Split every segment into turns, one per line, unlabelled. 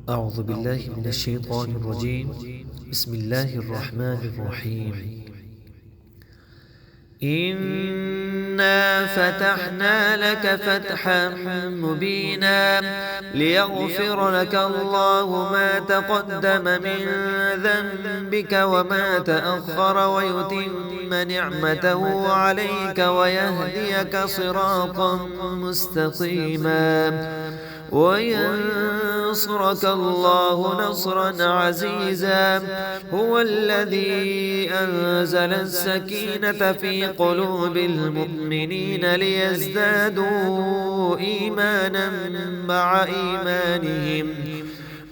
أعوذ بالله من الشيطان الرجيم. بسم الله الرحمن الرحيم. إنا فتحنا لك فتحا مبينا ليغفر لك الله ما تقدم من ذنبك وما تأخر ويتم نعمته عليك ويهديك صراطا مستقيما وينصرك الله نصرا عزيزا. هو الذي أنزل السكينة في قلوب المؤمنين ليزدادوا إيمانا مع إيمانهم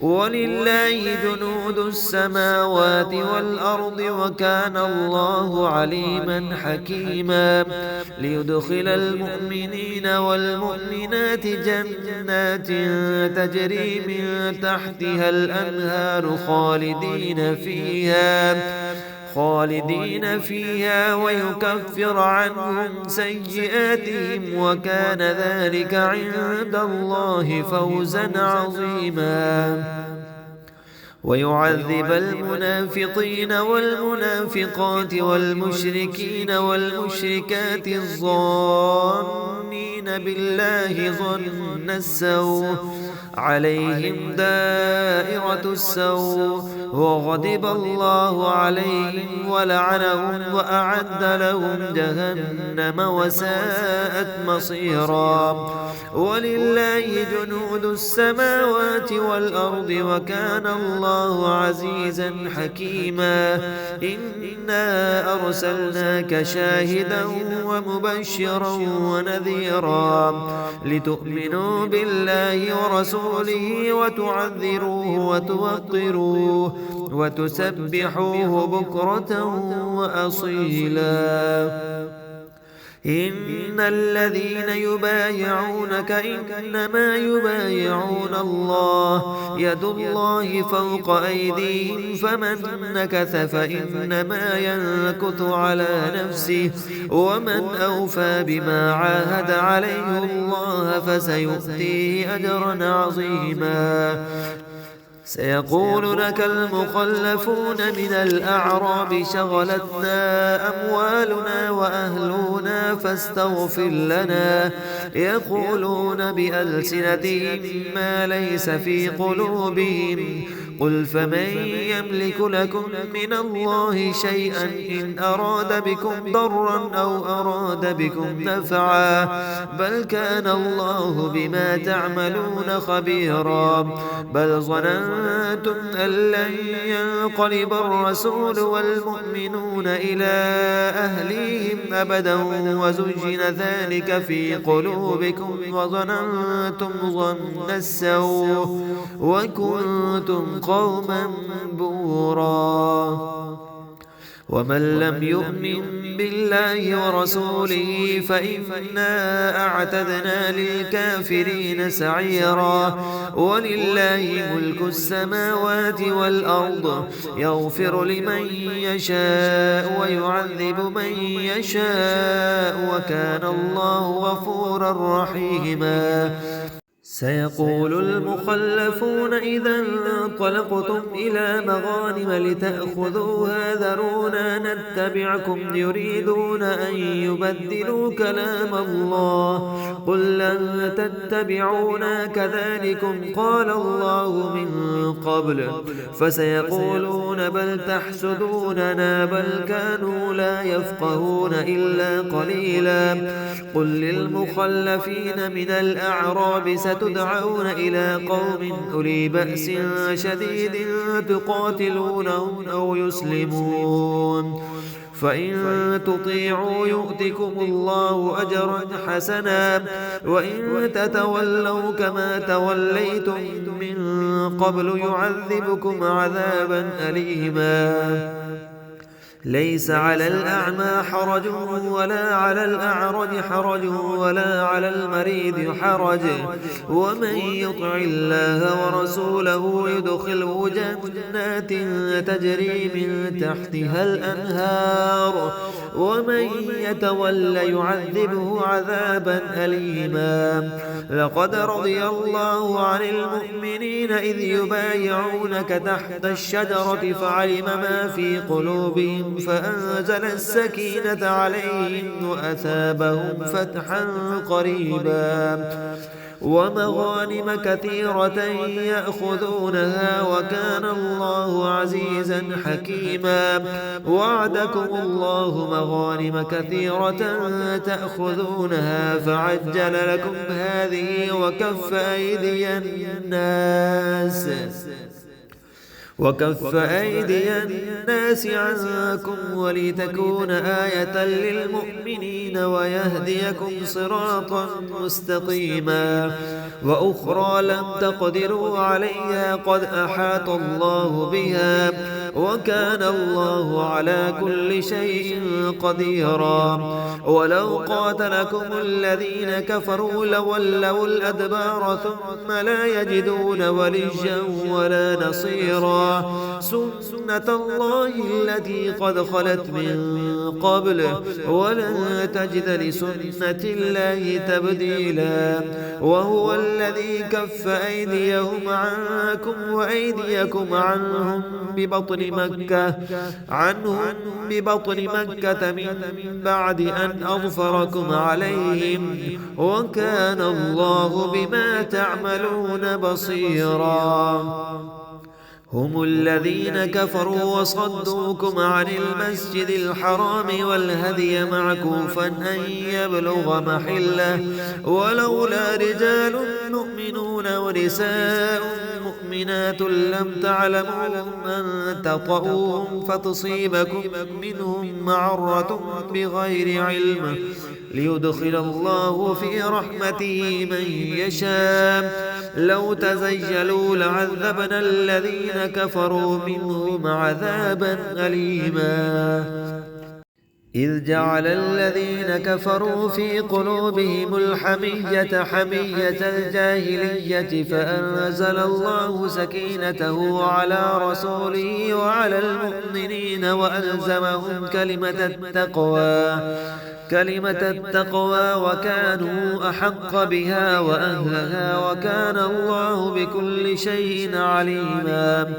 ولله جنود السماوات والأرض وكان الله عليما حكيما. ليدخل المؤمنين والمؤمنات جنات تجري من تحتها الأنهار خالدين فيها ويكفر عنهم سيئاتهم وكان ذلك عند الله فوزا عظيما. ويعذب المنافقين والمنافقات والمشركين والمشركات الظانين بالله ظن السوء عليهم دائرة السوء وغضب الله عليهم ولعنهم وأعد لهم جهنم وساءت مصيرا. ولله جنود السماوات والأرض وكان الله عزيزا حكيما. إنا أرسلناك شاهدا ومبشرا ونذيرا لتؤمنوا بالله ورسوله وتعذروه وتوقروه وتسبحوه بكرة وأصيلا. إن الذين يبايعونك إنما يبايعون الله يد الله فوق أيديهم فمن نكث فإنما ينكث على نفسه ومن أوفى بما عاهد عليه الله فسيؤتيه أجرا عظيما. سيقول لك المخلفون من الأعراب شغلتنا أموالنا وأهلنا فاستغفر لنا يقولون بألسنتهم ما ليس في قلوبهم قل فمن يملك لكم من الله شيئا إن أراد بكم ضرا أو أراد بكم نفعا بل كان الله بما تعملون خبيرا. بل ظننتم أن لن ينقلب الرسول والمؤمنون إلى أهليهم أبدا وزين ذلك في قلوبكم وظننتم ظن السوء وكنتم قوما بورا. ومن لم يؤمن بالله ورسوله فإنا أعتدنا للكافرين سعيرا. ولله ملك السماوات والأرض يغفر لمن يشاء ويعذب من يشاء وكان الله غفورا رحيما. سيقول المخلفون إذا انطلقتم إلى مغانم لتأخذوها ذرونا نتبعكم يريدون أن يبدلوا كلام الله قل لن تتبعونا كذلكم قال الله من قبل فسيقولون بل تحسدوننا بل كانوا لا يفقهون إلا قليلا. قل للمخلفين من الأعراب تدعون إلى قوم أولي بأس شديد تقاتلونهم أو يسلمون فإن تطيعوا يؤتكم الله أجرا حسنا وإن تتولوا كما توليتم من قبل يعذبكم عذابا أليما. ليس على الأعمى حرج ولا على الأعرج حرج ولا على المريض حرج ومن يطع الله ورسوله يدخله جنات تجري من تحتها الأنهار ومن يتول يعذبه عذابا أليما. لقد رضي الله عن المؤمنين إذ يبايعونك تحت الشجرة فعلم ما في قلوبهم فأنزل السكينة عليهم وأثابهم فتحا قريبا ومغانم كثيرة يأخذونها وكان الله عزيزا حكيما. وعدكم الله مغانم كثيرة تأخذونها فعجل لكم هذه وكف أيدي الناس عنكم ولتكون آية للمؤمنين ويهديكم صراطا مستقيما. وأخرى لم تقدروا عليها قد أحاط الله بها وكان الله على كل شيء قديرا. ولو قاتلكم الذين كفروا لولوا الأدبار ثم لا يجدون وليا ولا نصيرا. سنة الله التي قد خلت من قبل ولن تجد لسنة الله تبديلا. وهو الذي كف أيديهم عنكم وأيديكم عنهم ببطن مكة من بعد أن أظفركم عليهم وكان الله بما تعملون بصيرا. هم الذين كفروا وصدوكم عن المسجد الحرام والهدي معكوفا أن يبلغ محله ولولا رجال مؤمنون ونساء مؤمنات لم تعلموهم أن تطؤوهم فتصيبكم منهم معرة بغير علم ليدخل الله في رحمته من يشاء. لو تزيلوا لعذبنا الذين كفروا منهم عذابا أليما. إذ جعل الذين كفروا في قلوبهم الحمية حمية الجاهلية فأنزل الله سكينته على رسوله وعلى المؤمنين وألزمهم كلمة التقوى وكانوا أحق بها وأهلها وكان الله بكل شيء عليما.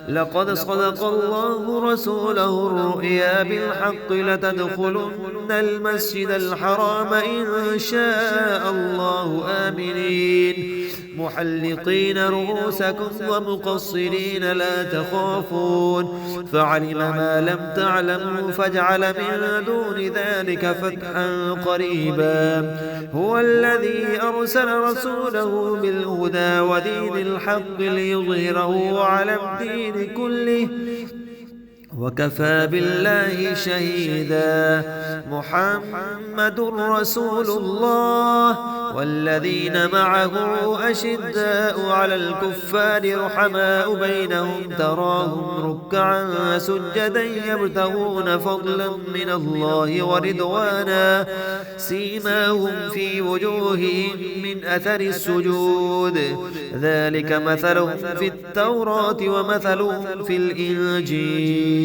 لقد صدق الله رسوله الرؤيا بالحق لتدخلن المسجد الحرام إن شاء الله آمنين محلقين رؤوسكم ومقصرين لا تخافون فعلم ما لم تعلموا فجعل من دون ذلك فتحا قريبا. هو الذي أرسل رسوله بالهدى ودين الحق ليظهره على الدين كله وكفى بالله شهيدا. محمد رسول الله والذين معه أشداء على الكفار رحماء بينهم تراهم ركعا سجدا يبتغون فضلا من الله ورضوانا سيماهم في وجوههم من أثر السجود ذلك مثلهم في التوراة ومثلهم في الإنجيل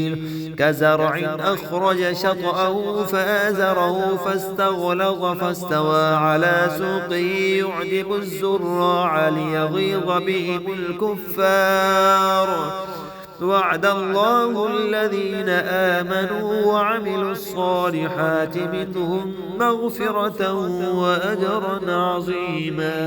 كزرع أخرج شطأه فآزره فاستغلظ فاستوى على سوقه يعجب الزراع ليغيظ بهم الكفار. وعد الله الذين آمنوا وعملوا الصالحات منهم مغفرة وأجرا عظيما.